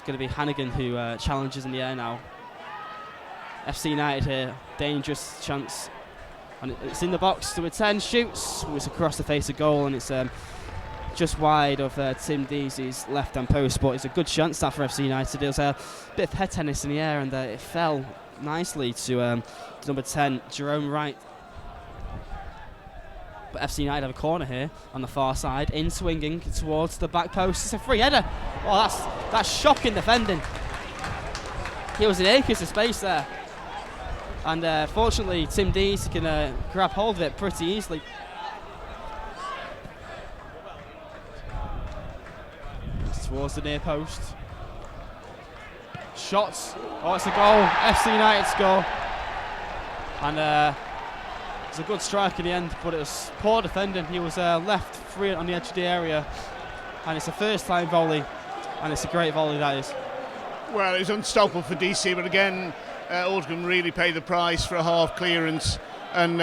going to be Hannigan who challenges in the air now. FC United here, dangerous chance. And it's in the box to a 10, shoots. It's across the face of goal, and it's just wide of Tim Deasy's left-hand post, but it's a good chance that for FC United. There was a bit of head tennis in the air, and it fell nicely to number 10, Jerome Wright. But FC United have a corner here on the far side, in swinging towards the back post. It's a free header. Oh, that's shocking defending. He was in acres of space there. And fortunately, Tim Deasy can grab hold of it pretty easily. It's towards the near post. Shots. Oh, it's a goal. FC United score. And it's a good strike in the end, but it was poor defending. He was left free on the edge of the area, and it's a first-time volley, and it's a great volley that is. Well, it was unstoppable for DC, but again, Altrincham really paid the price for a half clearance, and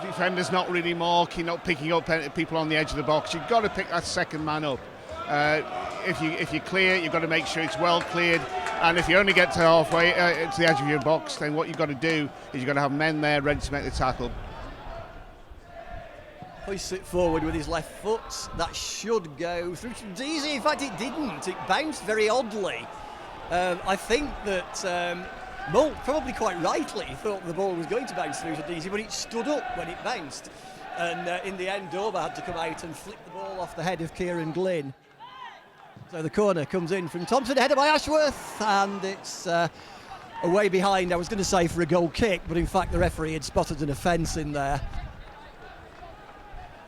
defenders not really marking, not picking up people on the edge of the box. You've got to pick that second man up. If you clear, you've got to make sure it's well cleared. And if you only get to halfway to the edge of your box, then what you've got to do is you've got to have men there ready to make the tackle. Hoists it forward with his left foot. That should go through to Deasy. In fact, it didn't. It bounced very oddly. I think that Moult, probably quite rightly, thought the ball was going to bounce through to Deasy, but it stood up when it bounced. And in the end, Dover had to come out and flick the ball off the head of Kieran Glynn. So the corner comes in from Thompson, headed by Ashworth, and it's away behind. I was going to say for a goal kick, but in fact the referee had spotted an offence in there.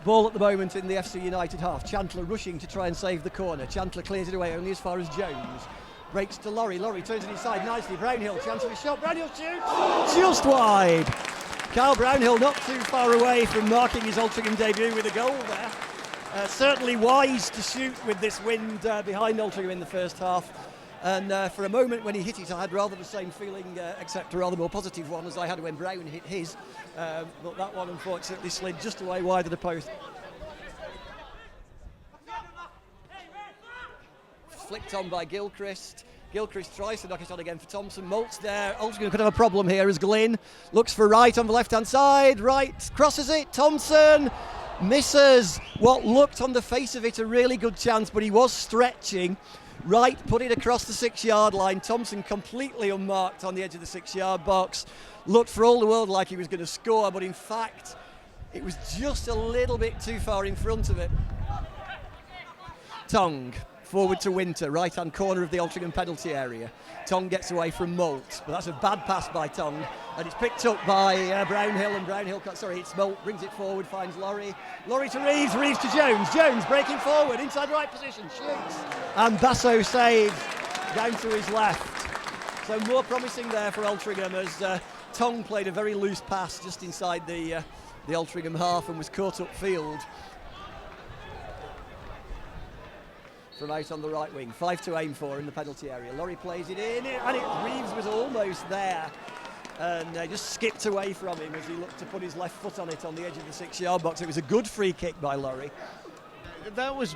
Ball at the moment in the FC United half. Chandler rushing to try and save the corner. Chandler clears it away only as far as Jones. Breaks to Laurie. Laurie turns it inside nicely. Brownhill, chance of a shot. Brownhill shoots! Just wide. Carl Brownhill not too far away from marking his Altrincham debut with a goal there. Certainly wise to shoot with this wind behind Altrincham in the first half. And for a moment when he hit it, I had rather the same feeling, except a rather more positive one, as I had when Brown hit his. But that one unfortunately slid just away wide of the post. Flicked on by Gilchrist. Gilchrist tries to knock it on again for Thompson. Moult's there. Altrincham could have a problem here as Glynn looks for Wright on the left-hand side. Wright crosses it. Thompson misses what looked on the face of it a really good chance, but he was stretching. Wright put it across the 6-yard line. Thompson completely unmarked on the edge of the 6-yard box. Looked for all the world like he was going to score, but in fact, it was just a little bit too far in front of it. Tong forward to Winter, right-hand corner of the Altrincham penalty area. Tong gets away from Moult, but that's a bad pass by Tong, and it's picked up by Brownhill, and Brownhill, it's Moult, brings it forward, finds Laurie. Laurie to Reeves, Reeves to Jones. Jones breaking forward, inside right position, shoots. And Basso saves down to his left. So more promising there for Altrincham as Tong played a very loose pass just inside the Altrincham half and was caught upfield. From out on the right wing, 5 to aim for in the penalty area. Laurie plays it in, and Reeves was almost there, and just skipped away from him as he looked to put his left foot on it on the edge of the 6-yard box. It was a good free kick by Laurie. That was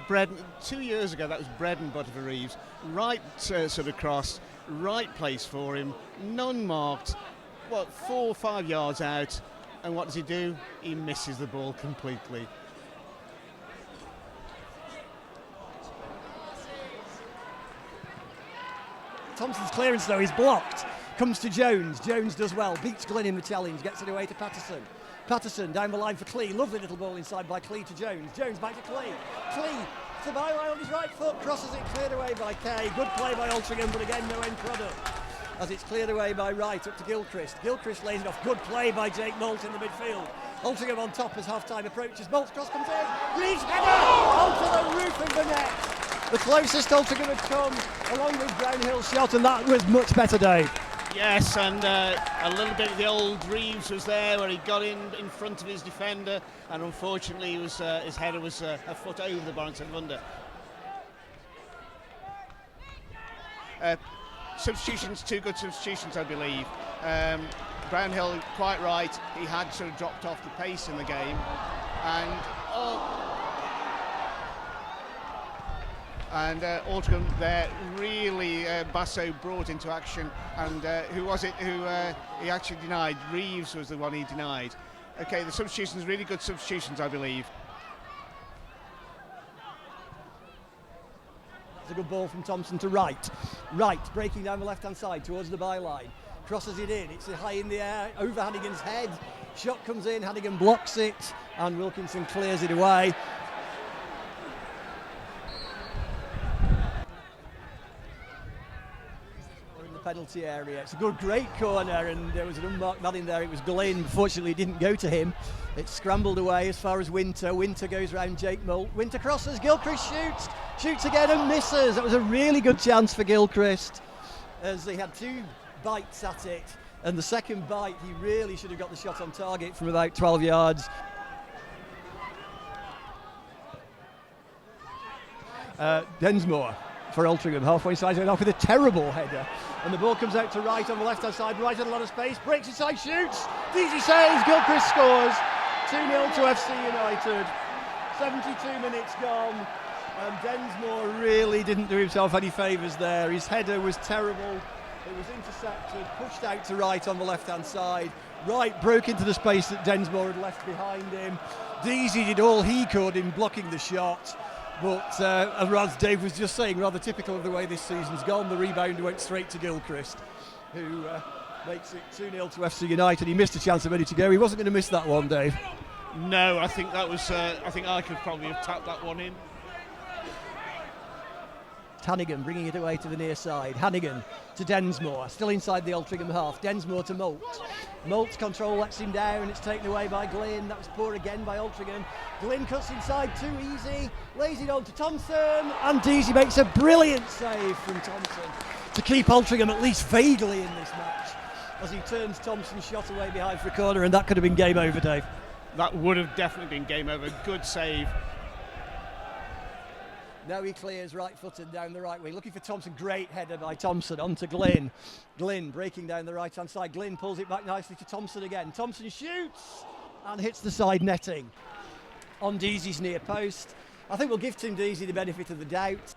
2 years ago. That was bread and butter for Reeves. Right sort of cross, right place for him, none marked. 4 or 5 yards out, and what does he do? He misses the ball completely. Thompson's clearance though is blocked. Comes to Jones. Jones does well. Beats Glynn in the challenge. Gets it away to Patterson. Patterson down the line for Clee. Lovely little ball inside by Clee to Jones. Jones back to Clee. Clee to Byway on his right foot. Crosses it, cleared away by Kay. Good play by Altrincham, but again no end product. As it's cleared away by Wright up to Gilchrist. Gilchrist lays it off. Good play by Jake Moult in the midfield. Altrincham on top as half-time approaches. Moult's cross comes in. Reeves header onto the roof of the net. The closest Altrincham had come, along with Brownhill's shot, and that was much better, Dave. Yes, and a little bit of the old Reeves was there, where he got in front of his defender, and unfortunately his header was a foot over the bar and under. Substitutions, 2 good substitutions, I believe. Brownhill, quite right, he had sort of dropped off the pace in the game, and And Altrincham there, really Basso brought into action. And who was it who he actually denied? Reeves was the one he denied. Okay, the substitutions, really good substitutions, I believe. It's a good ball from Thompson to Wright. Wright breaking down the left-hand side towards the byline. Crosses it in, it's high in the air, over Hannigan's head. Shot comes in, Hannigan blocks it, and Wilkinson clears it away. We're in the penalty area. It's a good, great corner, and there was an unmarked man in there. It was Glynn. Fortunately, it didn't go to him. It scrambled away as far as Winter. Winter goes round Jake Moult. Winter crosses, Gilchrist shoots again and misses. That was a really good chance for Gilchrist, as he had two bites at it, and the second bite he really should have got the shot on target from about 12 yards. Densmore for Altrincham, halfway side off with a terrible header, and the ball comes out to Wright on the left hand side. Wright had a lot of space, breaks inside, shoots, easy saves, Gilchrist scores. 2-0 to FC United. 72 minutes gone, and Densmore really didn't do himself any favours there. His header was terrible. It was intercepted, pushed out to Wright on the left-hand side. Wright broke into the space that Densmore had left behind him. Deasy did all he could in blocking the shot, but as Dave was just saying, rather typical of the way this season's gone, the rebound went straight to Gilchrist, who makes it 2-0 to FC United. He missed a chance a minute ago. He wasn't going to miss that one, Dave. No, I think that was. I think I could probably have tapped that one in. Hannigan bringing it away to the near side. Hannigan to Densmore, still inside the Altrincham half. Densmore to Moult. Moult's control lets him down. It's taken away by Glynn. That was poor again by Altrincham. Glynn cuts inside, too easy. Lays it on to Thompson, and Deasy makes a brilliant save from Thompson to keep Altrincham at least vaguely in this match, as he turns Thompson's shot away behind for a corner, and that could have been game over, Dave. That would have definitely been game over. Good save. Now he clears right-footed down the right wing, looking for Thompson. Great header by Thompson onto Glynn. Glynn breaking down the right-hand side. Glynn pulls it back nicely to Thompson again. Thompson shoots and hits the side netting on Deasy's near post. I think we'll give Tim Deasy the benefit of the doubt.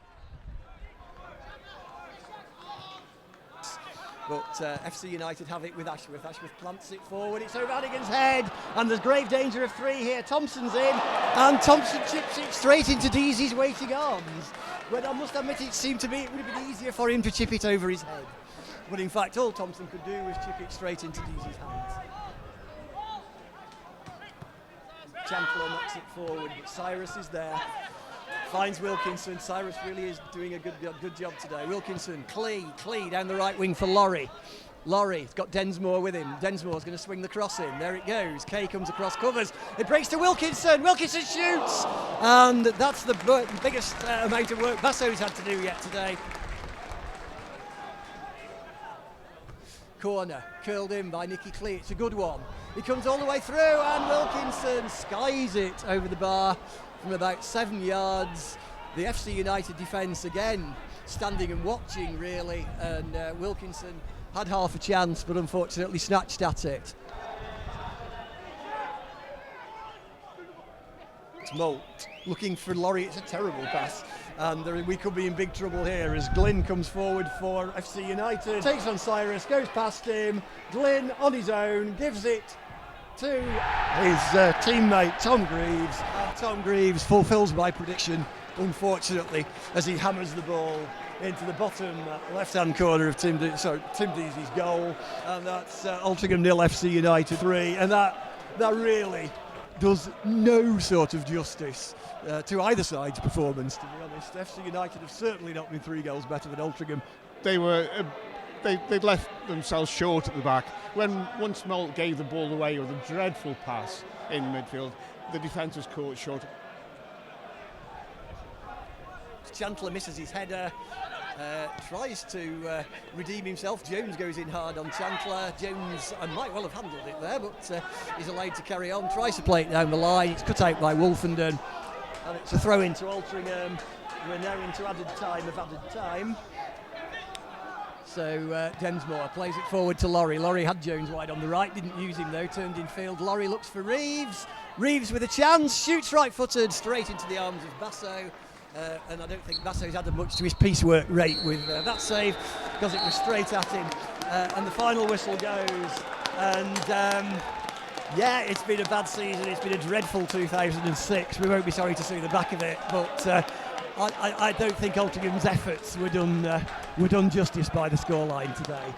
But FC United have it with Ashworth. Ashworth plants it forward. It's over Hannigan's head, and there's grave danger of three here. Thompson's in, and Thompson chips it straight into Deasy's waiting arms. But I must admit, it seemed to me it would have been easier for him to chip it over his head. But in fact, all Thompson could do was chip it straight into Deasy's hands. Chandler knocks it forward, but Cyrus is there. Finds Wilkinson. Cyrus really is doing a good job today. Wilkinson, Clee down the right wing for Laurie. Laurie's got Densmore with him. Densmore's going to swing the cross in. There it goes. Kay comes across, covers. It breaks to Wilkinson. Wilkinson shoots, and that's the biggest amount of work Basso's had to do yet today. Corner curled in by Nicky Clee. It's a good one. He comes all the way through, and Wilkinson skies it over the bar from about 7 yards. The FC United defence again standing and watching really, and Wilkinson had half a chance but unfortunately snatched at it. It's Moult looking for Laurie. It's a terrible pass, and we could be in big trouble here as Glynn comes forward for FC United. Takes on Cyrus, goes past him. Glynn on his own gives it to his teammate Tom Greaves. Tom Greaves fulfills my prediction, unfortunately, as he hammers the ball into the bottom left-hand corner of Tim Deasy's goal, and that's Altrincham 0, FC United 3, and that really does no sort of justice to either side's performance, to be honest. FC United have certainly not been 3 goals better than Altrincham. They'd left themselves short at the back. Once Moult gave the ball away with a dreadful pass in midfield, the defence was caught short. Chandler misses his header, tries to redeem himself. Jones goes in hard on Chandler. Jones might well have handled it there, but he's allowed to carry on. Tries to play it down the line. It's cut out by Wolfenden, and it's a throw into Altrincham. We're now into added time. So Densmore plays it forward to Laurie. Laurie had Jones wide on the right, didn't use him though, turned in field. Laurie looks for Reeves. Reeves with a chance, shoots right-footed straight into the arms of Basso. and I don't think Basso's added much to his piecework rate with that save, because it was straight at him. And the final whistle goes, and yeah, it's been a bad season. It's been a dreadful 2006. We won't be sorry to see the back of it, but I don't think Altingham's efforts were done justice by the scoreline today.